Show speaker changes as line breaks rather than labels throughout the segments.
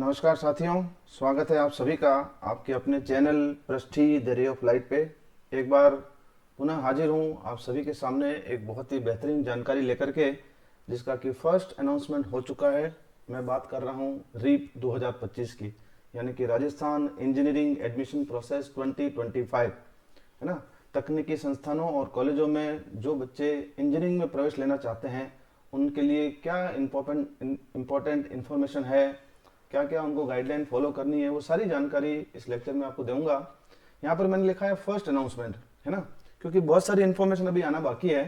नमस्कार साथियों, स्वागत है आप सभी का आपके अपने चैनल पृष्ठी द रे ऑफ लाइट पे। एक बार पुनः हाजिर हूँ आप सभी के सामने एक बहुत ही बेहतरीन जानकारी लेकर के, जिसका कि फर्स्ट अनाउंसमेंट हो चुका है। मैं बात कर रहा हूँ रीप 2025 की, यानी कि राजस्थान इंजीनियरिंग एडमिशन प्रोसेस 2025, है ना। तकनीकी संस्थानों और कॉलेजों में जो बच्चे इंजीनियरिंग में प्रवेश लेना चाहते हैं उनके लिए क्या इम्पोर्टेंट इन्फॉर्मेशन है, क्या क्या उनको गाइडलाइन फॉलो करनी है, वो सारी जानकारी इस लेक्चर में आपको दूंगा। यहाँ पर मैंने लिखा है फर्स्ट अनाउंसमेंट, है ना, क्योंकि बहुत सारी इन्फॉर्मेशन अभी आना बाकी है।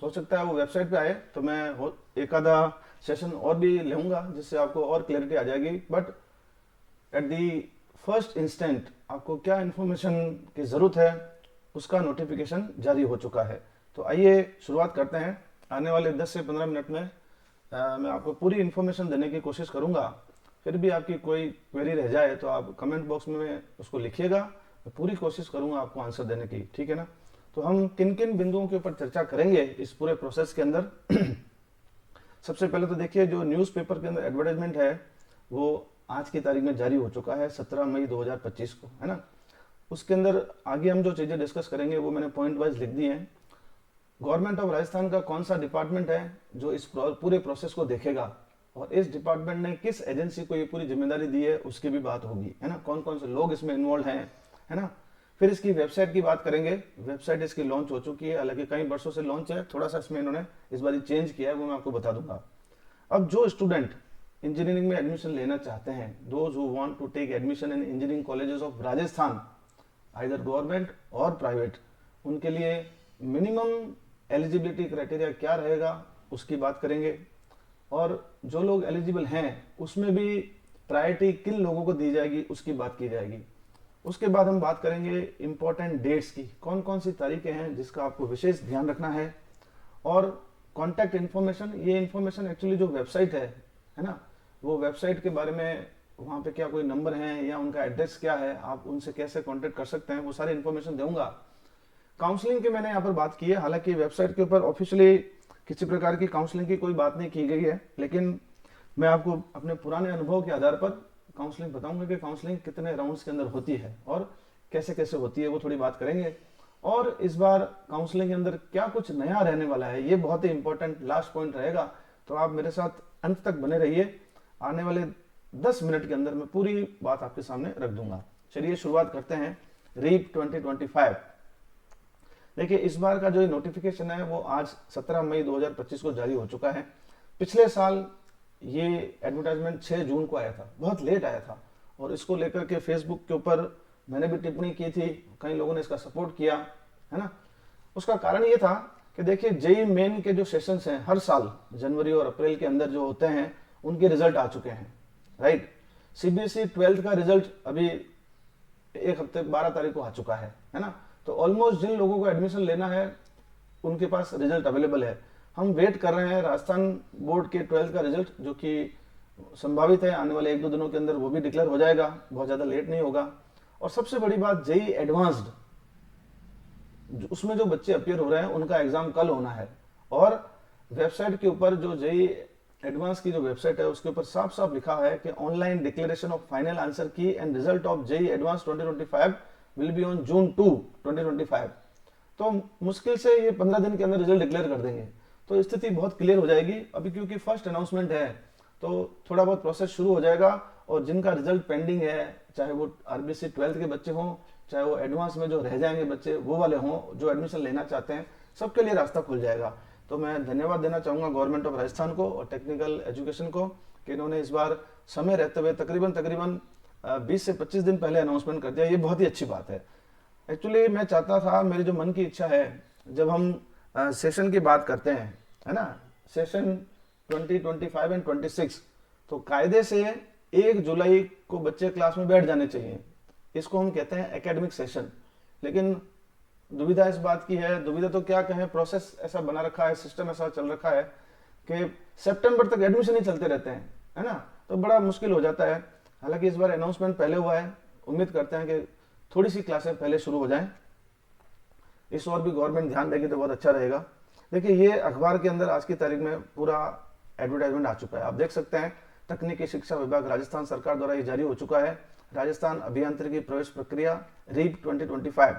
हो सकता है वो वेबसाइट पे आए तो मैं एक आधा सेशन और भी लूँगा जिससे आपको और क्लैरिटी आ जाएगी। But at the first instant आपको क्या इन्फॉर्मेशन की ज़रूरत है उसका नोटिफिकेशन जारी हो चुका है। तो आइए शुरुआत करते हैं। आने वाले 10 से 15 मिनट में मैं आपको पूरी इन्फॉर्मेशन देने की कोशिश करूंगा। फिर भी आपकी कोई क्वेरी रह जाए तो आप कमेंट बॉक्स में उसको लिखिएगा, मैं पूरी कोशिश करूंगा आपको आंसर देने की, ठीक है ना। तो हम किन किन बिंदुओं के ऊपर चर्चा करेंगे इस पूरे प्रोसेस के अंदर। सबसे पहले तो देखिए, जो न्यूज़पेपर के अंदर एडवर्टाइजमेंट है वो आज की तारीख में जारी हो चुका है 17 मई 2025 को, है ना। उसके अंदर आगे हम जो चीज़ें डिस्कस करेंगे वो मैंने पॉइंट वाइज लिख दी हैं। गवर्नमेंट ऑफ राजस्थान का कौन सा डिपार्टमेंट है जो इस पूरे प्रोसेस को देखेगा और इस डिपार्टमेंट ने किस एजेंसी को ये पूरी जिम्मेदारी दी है उसकी भी बात होगी, है ना। कौन कौन से लोग इसमें इन्वॉल्व हैं, है ना। फिर इसकी वेबसाइट की बात करेंगे। वेबसाइट इसकी लॉन्च हो चुकी है, हालांकि कई वर्षों से लॉन्च है, थोड़ा सा इसमें इन्होंने इस बार चेंज किया है, वो मैं आपको बता दूंगा। अब जो स्टूडेंट इंजीनियरिंग में एडमिशन लेना चाहते हैं, those who want to take admission in engineering colleges of Rajasthan, either government और प्राइवेट, उनके लिए मिनिमम एलिजिबिलिटी क्राइटेरिया क्या रहेगा उसकी बात करेंगे। और जो लोग एलिजिबल हैं उसमें भी प्रायोरिटी किन लोगों को दी जाएगी उसकी बात की जाएगी। उसके बाद हम बात करेंगे इंपॉर्टेंट डेट्स की, कौन कौन सी तारीखें हैं जिसका आपको विशेष ध्यान रखना है। और कॉन्टैक्ट इन्फॉर्मेशन, ये इन्फॉर्मेशन एक्चुअली जो वेबसाइट है ना, वो वेबसाइट के बारे में वहाँ पे क्या कोई नंबर है या उनका एड्रेस क्या है, आप उनसे कैसे कॉन्टेक्ट कर सकते हैं, वो सारी इन्फॉर्मेशन दूंगा। काउंसलिंग की मैंने यहाँ पर बात की है, हालांकि वेबसाइट के ऊपर ऑफिशियली किसी प्रकार की काउंसलिंग की कोई बात नहीं की गई है, लेकिन मैं आपको अपने पुराने अनुभव के आधार पर काउंसलिंग बताऊंगा कि काउंसलिंग कितने राउंड्स के अंदर होती है और कैसे कैसे होती है, वो थोड़ी बात करेंगे। और इस बार काउंसलिंग के अंदर क्या कुछ नया रहने वाला है, ये बहुत ही इंपॉर्टेंट लास्ट पॉइंट रहेगा। तो आप मेरे साथ अंत तक बने रहिए, आने वाले 10 मिनट के अंदर मैं पूरी बात आपके सामने रख दूंगा। चलिए शुरुआत करते हैं रीप 2025। देखिए, इस बार का जो नोटिफिकेशन है वो आज 17 मई 2025 को जारी हो चुका है। पिछले साल ये एडवर्टाइजमेंट 6 जून को आया था, बहुत लेट आया था, और इसको लेकर के फेसबुक के ऊपर मैंने भी टिप्पणी की थी, कई लोगों ने इसका सपोर्ट किया, है ना। उसका कारण ये था कि देखिए, जेई मेन के जो सेशंस हैं हर साल जनवरी और अप्रैल के अंदर जो होते हैं उनके रिजल्ट आ चुके हैं, राइट। सीबीएसई 12th का रिजल्ट अभी एक हफ्ते 12 तारीख को आ चुका है ना। तो ऑलमोस्ट जिन लोगों को एडमिशन लेना है उनके पास रिजल्ट अवेलेबल है। हम वेट कर रहे हैं राजस्थान बोर्ड के 12th का रिजल्ट, जो कि संभावित है आने वाले 1-2 दिनों के अंदर वो भी डिक्लेयर हो जाएगा, बहुत ज़्यादा लेट नहीं होगा। और सबसे बड़ी बात, जेई एडवांस्ड, उसमें जो बच्चे अपियर हो रहे हैं उनका एग्जाम कल होना है। और वेबसाइट के ऊपर जो जेई एडवांस की जो वेबसाइट है उसके ऊपर साफ साफ लिखा है कि online declaration of final answer key and result of JEE advance 2025 will be on June 2 2025। तो मुश्किल से ये 15 दिन के अंदर रिजल्ट डिक्लेयर कर देंगे, तो स्थिति बहुत क्लियर हो जाएगी। अभी क्योंकि फर्स्ट अनाउंसमेंट है तो थोड़ा बहुत प्रोसेस शुरू हो जाएगा, और जिनका रिजल्ट पेंडिंग है, चाहे वो आरबीसी 12th के बच्चे हों, चाहे वो एडवांस में जो रह जाएंगे बच्चे वो वाले हों जो एडमिशन लेना चाहते हैं, सबके लिए रास्ता खुल जाएगा। तो मैं धन्यवाद देना चाहूँगा गवर्नमेंट ऑफ राजस्थान को और टेक्निकल एजुकेशन को कि इन्होंने इस बार समय रहते हुए तकरीबन 20 से 25 दिन पहले अनाउंसमेंट कर दिया। ये बहुत ही अच्छी बात है। एक्चुअली मैं चाहता था, मेरी जो मन की इच्छा है, जब हम सेशन की बात करते हैं, है ना, सेशन 2025 एंड 26, तो कायदे से 1 जुलाई को बच्चे क्लास में बैठ जाने चाहिए। इसको हम कहते हैं एकेडमिक सेशन। लेकिन दुविधा इस बात की है, दुविधा तो क्या कहें, प्रोसेस ऐसा बना रखा है, सिस्टम ऐसा चल रखा है कि सितंबर तक एडमिशन ही चलते रहते हैं, है ना, तो बड़ा मुश्किल हो जाता है। हालांकि इस बार अनाउंसमेंट पहले हुआ है, उम्मीद करते हैं कि थोड़ी सी क्लासें पहले शुरू हो जाएं। इस और भी गवर्नमेंट ध्यान देगी तो बहुत अच्छा रहेगा। देखिए, ये अखबार के अंदर आज की तारीख में पूरा एडवर्टाइजमेंट आ चुका है, आप देख सकते हैं तकनीकी शिक्षा विभाग राजस्थान सरकार द्वारा ये जारी हो चुका है, राजस्थान अभियांत्रिकी प्रवेश प्रक्रिया रीप 2025।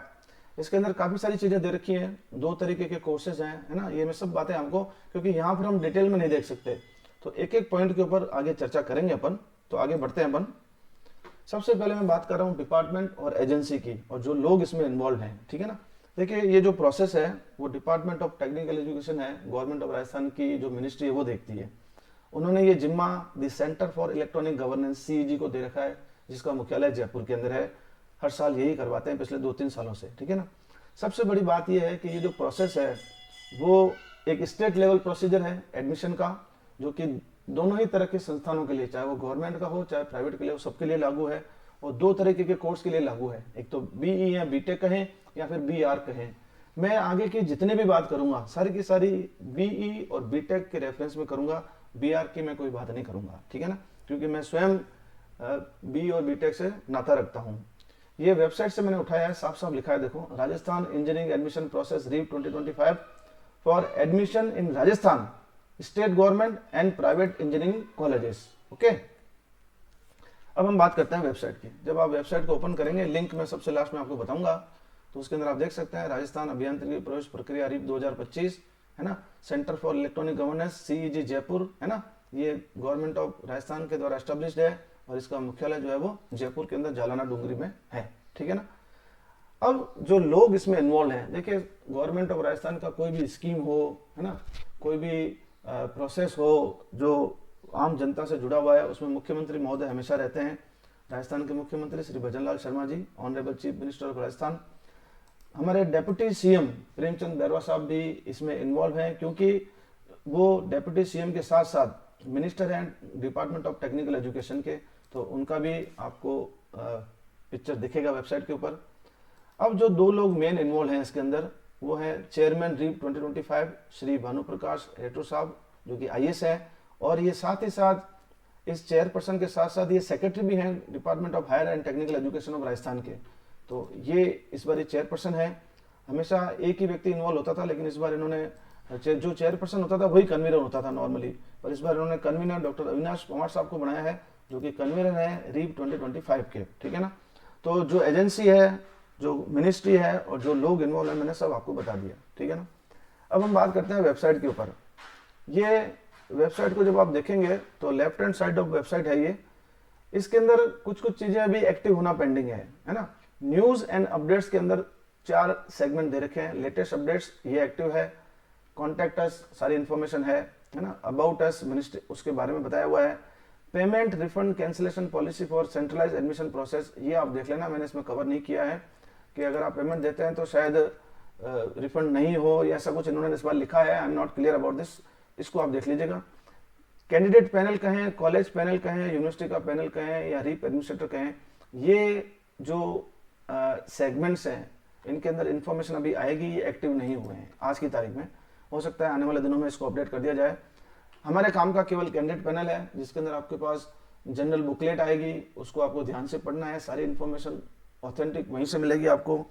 इसके अंदर काफी सारी चीजें दे रखी हैं, 2 तरीके के कोर्सेज हैं, है ना। ये मैं सब बातें हमको, क्योंकि यहाँ पर हम डिटेल में नहीं देख सकते, तो एक एक पॉइंट के ऊपर आगे चर्चा करेंगे अपन। तो आगे बढ़ते हैं अपन। सबसे पहले मैं बात कर रहा हूँ डिपार्टमेंट और एजेंसी की, और जो लोग इसमें इन्वॉल्व हैं, ठीक है ना। देखिए, ये जो प्रोसेस है वो डिपार्टमेंट ऑफ टेक्निकल एजुकेशन है, गवर्नमेंट ऑफ राजस्थान की जो मिनिस्ट्री है वो देखती है। उन्होंने ये जिम्मा the centre for electronic governance CEZ को दे रखा है, जिसका मुख्यालय जयपुर के अंदर है। हर साल यही करवाते हैं पिछले 2-3 सालों से, ठीक है ना। सबसे बड़ी बात यह है कि ये जो प्रोसेस है वो एक स्टेट लेवल प्रोसीजर है एडमिशन का, जो कि दोनों ही तरह के संस्थानों के लिए, चाहे वो गवर्नमेंट का हो चाहे प्राइवेट के लिए हो, सबके लिए लागू है। और 2 तरीके के कोर्स के लिए लागू है, एक तो बीई या बीटेक कहें या फिर बीआर कहें। मैं आगे की जितने भी बात करूंगा सारी की सारी बीई और बीटेक के रेफरेंस में करूंगा, बीआर की मैं कोई बात नहीं करूंगा, ठीक है ना, क्योंकि मैं स्वयं बी और बीटेक से नाता रखता हूं। ये वेबसाइट से मैंने उठाया है, साफ साफ लिखा है, देखो, Rajasthan engineering admission process REAP 2025 for admission in Rajasthan state government and private engineering colleges. Okay, अब हम बात करते हैं वेबसाइट की। जब आप वेबसाइट को ओपन करेंगे, लिंक मैं सबसे लास्ट में आपको बताऊंगा, तो उसके अंदर आप देख सकते हैं राजस्थान अभियांत्रिकी प्रवेश प्रक्रिया रीप 2025, है ना, centre for electronic governance CEZ Jaipur, है ना। ये गवर्नमेंट ऑफ राजस्थान के द्वारा एस्टेब्लिश्ड है और इसका मुख्यालय जो है वो जयपुर के अंदर जालाना डूंगरी में है, ठीक है ना। अब जो लोग इसमें इन्वॉल्व हैं, देखिए, गवर्नमेंट ऑफ राजस्थान का कोई भी स्कीम हो, है ना, कोई भी प्रोसेस हो जो आम जनता से जुड़ा हुआ है, उसमें मुख्यमंत्री महोदय हमेशा रहते हैं। राजस्थान के मुख्यमंत्री Shri Bhajanlal Sharma ji, honourable chief minister of Rajasthan. हमारे डेप्यूटी सीएम प्रेमचंद बैरवा साहब भी इसमें इन्वॉल्व हैं, क्योंकि वो डेप्यूटी सीएम के साथ साथ मिनिस्टर हैं डिपार्टमेंट ऑफ टेक्निकल एजुकेशन के, तो उनका भी आपको पिक्चर दिखेगा वेबसाइट के ऊपर। अब जो 2 लोग मेन इन्वॉल्व हैं इसके अंदर, वो है चेयरमैन रीप 2025 श्री भानु प्रकाश रेटो साहब, जो कि आईएएस है, और ये साथ ही साथ इस चेयरपर्सन के साथ साथ ये सेक्रेटरी भी हैं department of higher and technical education of Rajasthan के। तो ये इस बार ये चेयरपर्सन है। हमेशा एक ही व्यक्ति इन्वॉल्व होता था, लेकिन इस बार इन्होंने जो चेयरपर्सन होता था वही कन्वीनर होता था नॉर्मली, पर इस बार इन्होंने कन्वीनर डॉक्टर अविनाश कुमार साहब को बनाया है, जो कि कन्वीनर है रीप 2025 के, ठीक है ना। तो जो एजेंसी है, जो मिनिस्ट्री है और जो लोग इन्वॉल्व है, मैंने सब आपको बता दिया, ठीक है ना। अब हम बात करते हैं वेबसाइट के ऊपर। ये वेबसाइट को जब आप देखेंगे तो left hand side of website है ये। इसके अंदर कुछ कुछ चीजें अभी एक्टिव होना पेंडिंग है ना। न्यूज एंड अपडेट्स के अंदर 4 सेगमेंट दे रखे हैं। लेटेस्ट अपडेट्स ये एक्टिव है, कॉन्टैक्ट अस सारी इंफॉर्मेशन है ना। अबाउट अस मिनिस्ट्री उसके बारे में बताया हुआ है। Payment refund cancellation policy for centralise admission process, ये आप देख लेना, मैंने इसमें कवर नहीं किया है कि अगर आप पेमेंट देते हैं तो शायद रिफंड नहीं हो या ऐसा कुछ इन्होंने इस बार लिखा है। I am not clear about this, इसको आप देख लीजिएगा। कैंडिडेट पैनल कहें, कॉलेज पैनल कहें, यूनिवर्सिटी का पैनल कहें या रीप एडमिनिस्ट्रेटर कहें, ये जो सेगमेंट्स हैं इनके अंदर इंफॉर्मेशन अभी आएगी, ये एक्टिव नहीं हुए हैं आज की तारीख में। हो सकता है आने वाले दिनों में इसको अपडेट कर दिया जाए। हमारे काम का केवल कैंडिडेट पैनल है, जिसके अंदर आपके पास जनरल बुकलेट आएगी, उसको आपको ध्यान से पढ़ना है, सारी इन्फॉर्मेशन ऑथेंटिक वहीं से मिलेगी आपको।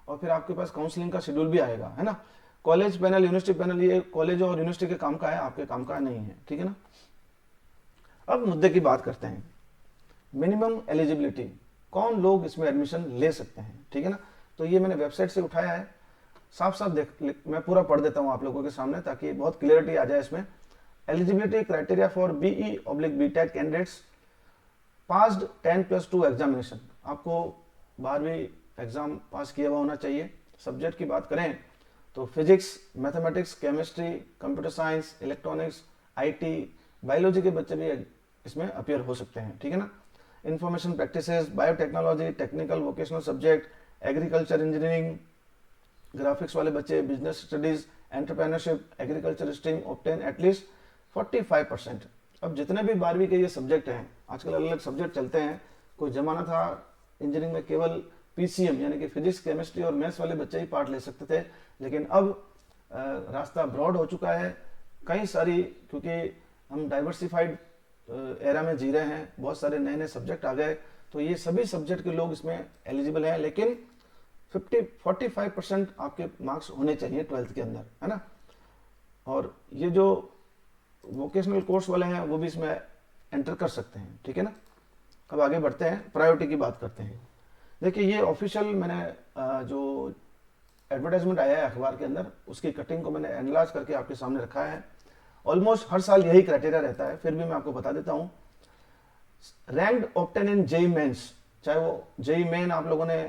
और फिर आपके पास काउंसलिंग का शेड्यूल भी आएगा, है ना। कॉलेज पैनल, यूनिवर्सिटी पैनल, ये कॉलेज और यूनिवर्सिटी के काम का है, आपके काम का नहीं है, ठीक है ना। अब मुद्दे की बात करते हैं, मिनिमम एलिजिबिलिटी, कौन लोग इसमें एडमिशन ले सकते हैं, ठीक है ना। तो ये मैंने वेबसाइट से उठाया है, साफ साफ मैं पूरा पढ़ देता हूं आप लोगों के सामने ताकि बहुत क्लियरिटी आ जाए इसमें। Eligibility criteria for BE BTech candidates passed 10+2 examination, आपको 12वीं एग्जाम पास किया हुआ होना चाहिए। सब्जेक्ट की बात करें तो physics, mathematics, chemistry, computer science, electronics, IT, biology के बच्चे भी इसमें अपीयर हो सकते हैं, ठीक है ना। Information practices, biotechnology, technical vocational subject, agriculture engineering, graphics वाले बच्चे, business studies, entrepreneurship, agriculture stream obtain at least 45%। अब जितने भी 12वीं के ये सब्जेक्ट हैं, आजकल अलग अलग सब्जेक्ट चलते हैं। कोई जमाना था इंजीनियरिंग में केवल पीसीएम यानी कि फिजिक्स, केमिस्ट्री और मैथ्स वाले बच्चे ही पार्ट ले सकते थे, लेकिन अब रास्ता ब्रॉड हो चुका है। कई सारी, क्योंकि हम डाइवर्सिफाइड एरा में जी रहे हैं, बहुत सारे नए नए सब्जेक्ट आ गए, तो ये सभी सब्जेक्ट के लोग इसमें एलिजिबल हैं, लेकिन 45% आपके मार्क्स होने चाहिए 12th के अंदर, है ना। और ये जो वोकेशनल कोर्स वाले हैं वो भी इसमें एंटर कर सकते हैं, ठीक है ना। अब आगे बढ़ते हैं, प्रायोरिटी की बात करते हैं। देखिए ये ऑफिशियल मैंने जो एडवर्टाइजमेंट आया है अखबार के अंदर, उसकी कटिंग को मैंने एनालाइज करके आपके सामने रखा है। ऑलमोस्ट हर साल यही क्राइटेरिया रहता है, फिर भी मैं आपको बता देता हूँ। Ranked obtain in JEE Mains, चाहे वो जेई मेन आप लोगों ने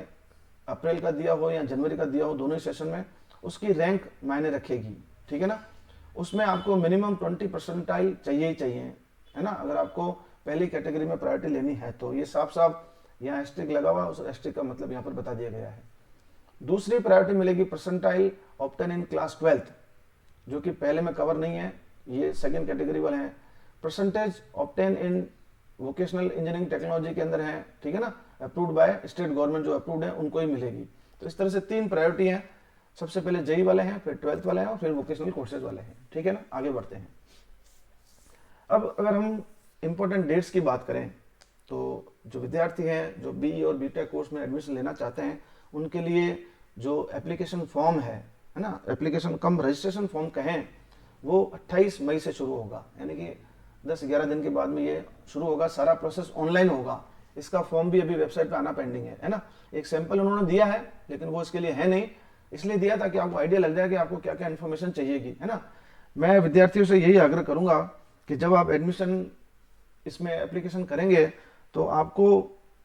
अप्रैल का दिया हो या जनवरी का दिया हो, दोनों ही सेशन में उसकी रैंक मायने रखेगी, ठीक है ना। उसमें आपको मिनिमम 20% चाहिए ही चाहिए, है ना। अगर आपको पहली कैटेगरी में प्रायोरिटी लेनी है तो ये साफ साफ यहाँ एस्ट्रिक लगा हुआ, उस एस्ट्रिक का मतलब यहाँ पर बता दिया गया है। दूसरी प्रायोरिटी मिलेगी percentile obtain in class 12th, जो कि पहले में कवर नहीं है, ये सेकेंड कैटेगरी वाले हैं। परसेंटेज ऑब्टेन इन वोकेशनल इंजीनियरिंग टेक्नोलॉजी के अंदर है, ठीक है ना, अप्रूव्ड बाय स्टेट गवर्नमेंट जो अप्रूव्ड है उनको ही मिलेगी। तो इस तरह से 3 प्रायोरिटी हैं, सबसे पहले जेई वाले हैं, फिर 12th वाले हैं और फिर वोकेशनल कोर्सेज वाले हैं, ठीक है ना। आगे बढ़ते हैं। अब अगर हम इंपॉर्टेंट डेट्स की बात करें तो जो विद्यार्थी हैं जो बी और बीटेक कोर्स में एडमिशन लेना चाहते हैं, उनके लिए जो एप्लीकेशन फॉर्म है ना, एप्लीकेशन कम रजिस्ट्रेशन फॉर्म कहें, वो 28 मई से शुरू होगा, यानी कि 10-11 दिन के बाद में ये शुरू होगा। सारा प्रोसेस ऑनलाइन होगा। इसका फॉर्म भी अभी वेबसाइट पे आना पेंडिंग है ना। एक सैंपल उन्होंने दिया है, लेकिन वो इसके लिए है नहीं, इसलिए दिया ताकि आपको आइडिया लग जाए कि आपको क्या क्या इन्फॉर्मेशन चाहिएगी, है ना। मैं विद्यार्थियों से यही आग्रह करूंगा कि जब आप एडमिशन इसमें एप्लीकेशन करेंगे तो आपको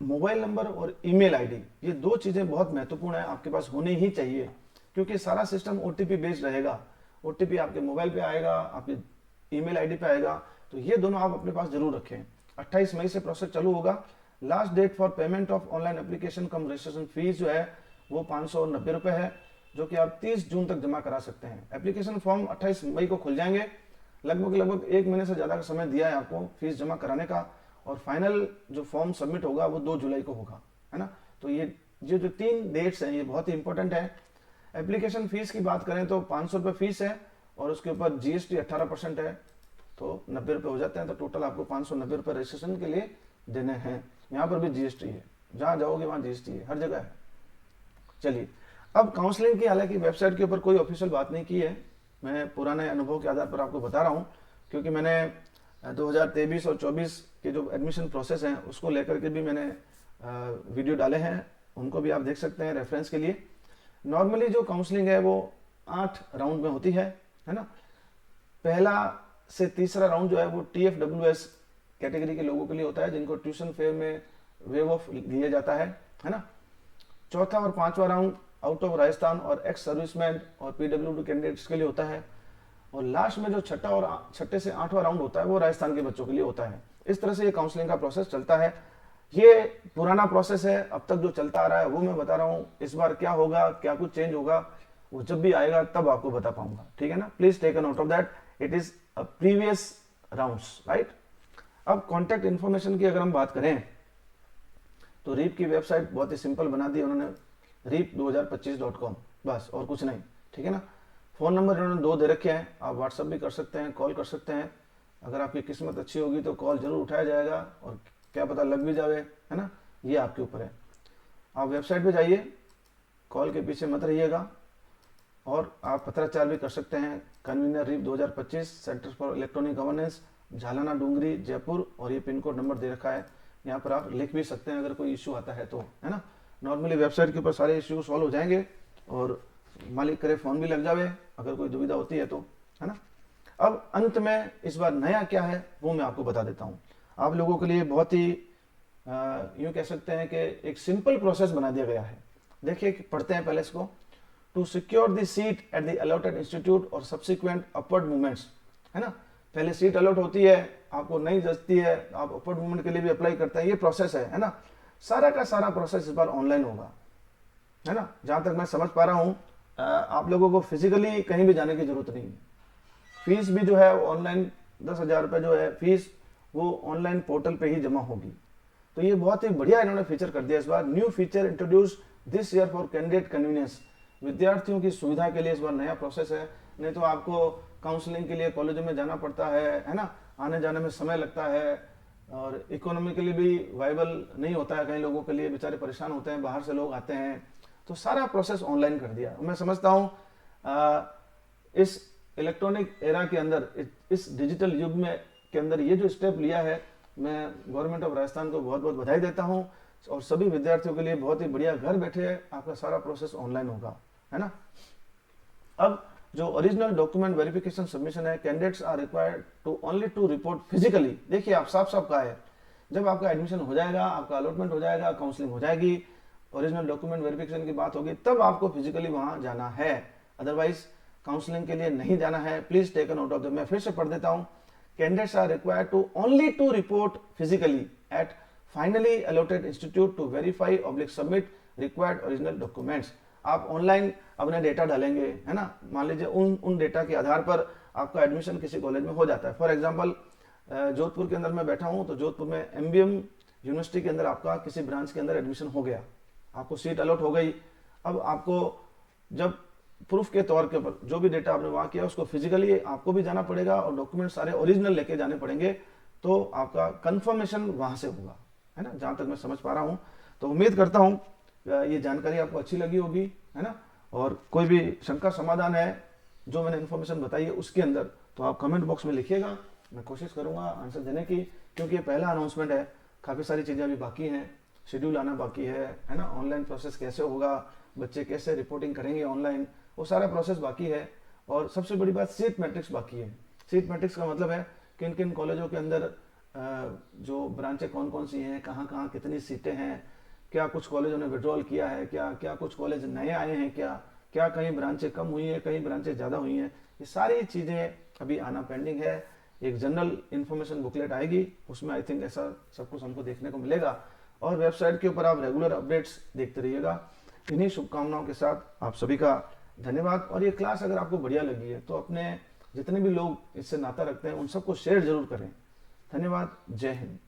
मोबाइल नंबर और ईमेल आईडी, ये 2 चीजें बहुत महत्वपूर्ण है, आपके पास होनी ही चाहिए, क्योंकि सारा सिस्टम ओटीपी बेस्ड रहेगा। ओटीपी आपके मोबाइल पे आएगा, आपकी ईमेल आईडी पे आएगा, तो ये दोनों आप अपने पास जरूर रखें। 28 मई से प्रोसेस चालू होगा। Last date for payment of online application cum registration fees जो है वो 590 रुपए है, जो कि आप 30 जून तक जमा करा सकते हैं। एप्लीकेशन फॉर्म 28 मई को खुल जाएंगे। लगभग 1 महीने से ज्यादा का समय दिया है आपको फीस जमा कराने का, और फाइनल जो फॉर्म सबमिट होगा वो 2 जुलाई को होगा, है ना। तो ये जो 3 डेट्स हैं ये बहुत ही इंपॉर्टेंट है। एप्लीकेशन फीस की बात करें तो 500 रुपये फीस है और उसके ऊपर जीएसटी 18% है, तो 90 रुपये हो जाते हैं। तो टोटल आपको 590 रुपये रजिस्ट्रेशन के लिए देने हैं। यहाँ पर भी जीएसटी है, जहाँ जाओगे वहाँ जीएसटी है, हर जगह है। चलिए, अब काउंसलिंग की हालांकि वेबसाइट के ऊपर कोई ऑफिशियल बात नहीं की है, मैं पुराने अनुभव के आधार पर आपको बता रहा हूँ, क्योंकि मैंने 2023 और 24 के जो एडमिशन प्रोसेस हैं उसको लेकर के भी मैंने वीडियो डाले हैं, उनको भी आप देख सकते हैं रेफरेंस के लिए। नॉर्मली जो काउंसलिंग है वो 8 राउंड में होती है ना। पहला से तीसरा राउंड जो है वो TFWS कैटेगरी के लोगों के लिए होता है, जिनको ट्यूशन फेयर में वेव ऑफ दिया जाता है ना। चौथा और 5वां राउंड आउट ऑफ राजस्थान और एक्स सर्विसमैन और PWD कैंडिडेट्स के लिए होता है, और लास्ट में जो छठे से 8वां राउंड होता है वो राजस्थान के बच्चों के लिए होता है। इस तरह से ये काउंसलिंग का प्रोसेस चलता है। ये पुराना प्रोसेस है, अब तक जो चलता आ रहा है वो मैं बता रहा हूँ। इस बार क्या होगा, क्या कुछ चेंज होगा, वो जब भी आएगा तब आपको बता पाऊंगा, ठीक है ना। Please take a note of that, it is a previous rounds, right. अब कॉन्टैक्ट इन्फॉर्मेशन की अगर हम बात करें तो रीप की वेबसाइट बहुत ही सिंपल बना दी उन्होंने, reap2025.com, बस और कुछ नहीं, ठीक है ना। फोन नंबर इन्होंने 2 दे रखे हैं, आप व्हाट्सअप भी कर सकते हैं, कॉल कर सकते हैं। अगर आपकी किस्मत अच्छी होगी तो कॉल जरूर उठाया जाएगा, और क्या पता लग भी जावे, है ना, ये आपके ऊपर है। आप वेबसाइट पे जाइए, कॉल के पीछे मत रहिएगा, और आप पत्राचार भी कर सकते हैं। Convener REAP 2025 centre for electronic governance, Jhalana Dungri, Jaipur, और ये पिन कोड नंबर दे रखा है, यहाँ पर आप लिख भी सकते हैं अगर कोई इश्यू आता है तो, है ना। नॉर्मली वेबसाइट के ऊपर सारे इश्यू सॉल्व हो जाएंगे, और मालिक करे फोन भी लग जावे अगर कोई दुविधा होती है तो, है ना। अब अंत में इस बार नया क्या है वो मैं आपको बता देता हूँ। आप लोगों के लिए बहुत ही यूँ कह सकते हैं कि एक सिंपल प्रोसेस बना दिया गया है। देखिए, पढ़ते हैं पहले इसको। To secure the seat at the allotted institute और सब्सिक्वेंट अपवर्ड मूवमेंट्स, है ना। पहले सीट अलॉट होती है, आपको नहीं जचती है, आप अपवर्ड मूवमेंट के लिए भी अप्लाई करते हैं, ये प्रोसेस है ना। सारा का सारा प्रोसेस इस बार ऑनलाइन होगा, है ना। जहां तक मैं समझ पा रहा हूं, आप लोगों को फिजिकली कहीं भी जाने की जरूरत नहीं है। फीस भी जो है ऑनलाइन 10,000 रुपये जो है फीस, वो ऑनलाइन पोर्टल पे ही जमा होगी। तो ये बहुत ही बढ़िया इन्होंने फीचर कर दिया इस बार। New feature introduce this year for candidate convenience, विद्यार्थियों की सुविधा के लिए इस बार नया प्रोसेस है। नहीं तो आपको काउंसलिंग के लिए कॉलेजों में जाना पड़ता है ना, आने जाने में समय लगता है, और इकोनॉमिकली भी वाइबल नहीं होता है, कई लोगों के लिए बेचारे परेशान होते हैं, बाहर से लोग आते हैं। तो सारा प्रोसेस ऑनलाइन कर दिया। मैं समझता हूँ इस इलेक्ट्रॉनिक एरा के अंदर, इस डिजिटल युग में के अंदर ये जो स्टेप लिया है मैं गवर्नमेंट ऑफ राजस्थान को बहुत बहुत बधाई देता हूँ, और सभी विद्यार्थियों के लिए बहुत ही बढ़िया, घर बैठे आपका सारा प्रोसेस ऑनलाइन होगा, है ना। अब जो ओरिजिनल डॉक्यूमेंट वेरिफिकेशन सबमिशन है, candidates are required to only to report physically. देखिए आप साफ साफ कहा है, जब आपका एडमिशन हो जाएगा, आपका अलॉटमेंट हो जाएगा, काउंसलिंग हो जाएगी, ओरिजिनल डॉक्यूमेंट वेरिफिकेशन की बात होगी, तब आपको फिजिकली वहां जाना है, अदरवाइज काउंसलिंग के लिए नहीं जाना है। Please take a note of the, मैं फिर से पढ़ देता हूँ। Candidates are required to only to report physically at finally allotted institute to verify oblique submit required original documents. आप ऑनलाइन अपने डेटा डालेंगे, है ना, मान लीजिए उन डेटा के आधार पर आपका एडमिशन किसी कॉलेज में हो जाता है। फॉर एग्जांपल जोधपुर के अंदर मैं बैठा हूं, तो जोधपुर में एमबीएम यूनिवर्सिटी के अंदर आपका किसी ब्रांच के अंदर एडमिशन हो गया, आपको सीट अलॉट हो गई। अब आपको जब प्रूफ के तौर के ऊपर जो भी डेटा आपने वहां किया उसको फिजिकली आपको भी जाना पड़ेगा और डॉक्यूमेंट सारे ओरिजिनल लेके जाने पड़ेंगे, तो आपका कंफर्मेशन वहां से होगा, है ना, जहां तक मैं समझ पा रहा हूं। तो उम्मीद करता हूं ये जानकारी आपको अच्छी लगी होगी, है ना। और कोई भी शंका समाधान है जो मैंने इन्फॉर्मेशन बताई है उसके अंदर, तो आप कमेंट बॉक्स में लिखिएगा, मैं कोशिश करूंगा आंसर देने की, क्योंकि ये पहला अनाउंसमेंट है, काफ़ी सारी चीज़ें अभी बाकी हैं, शेड्यूल आना बाकी है ना, ऑनलाइन प्रोसेस कैसे होगा, बच्चे कैसे रिपोर्टिंग करेंगे ऑनलाइन, वो सारा प्रोसेस बाकी है। और सबसे बड़ी बात, सीट मैट्रिक्स बाकी है। सीट मैट्रिक्स का मतलब है किन किन कॉलेजों के अंदर जो ब्रांचें कौन कौन सी हैं, कहाँ कहाँ कितनी सीटें हैं, क्या कुछ कॉलेजों ने विड्रॉल किया है, क्या कुछ कॉलेज नए आए हैं, क्या कहीं ब्रांचें कम हुई हैं, कहीं ब्रांचें ज़्यादा हुई हैं, ये सारी चीज़ें अभी आना पेंडिंग है। एक जनरल इन्फॉर्मेशन बुकलेट आएगी, उसमें आई थिंक ऐसा सब कुछ हमको देखने को मिलेगा, और वेबसाइट के ऊपर आप रेगुलर अपडेट्स देखते रहिएगा। इन्हीं शुभकामनाओं के साथ आप सभी का धन्यवाद। और ये क्लास अगर आपको बढ़िया लगी है तो अपने जितने भी लोग इससे नाता रखते हैं उन सबको शेयर जरूर करें। धन्यवाद, जय हिंद।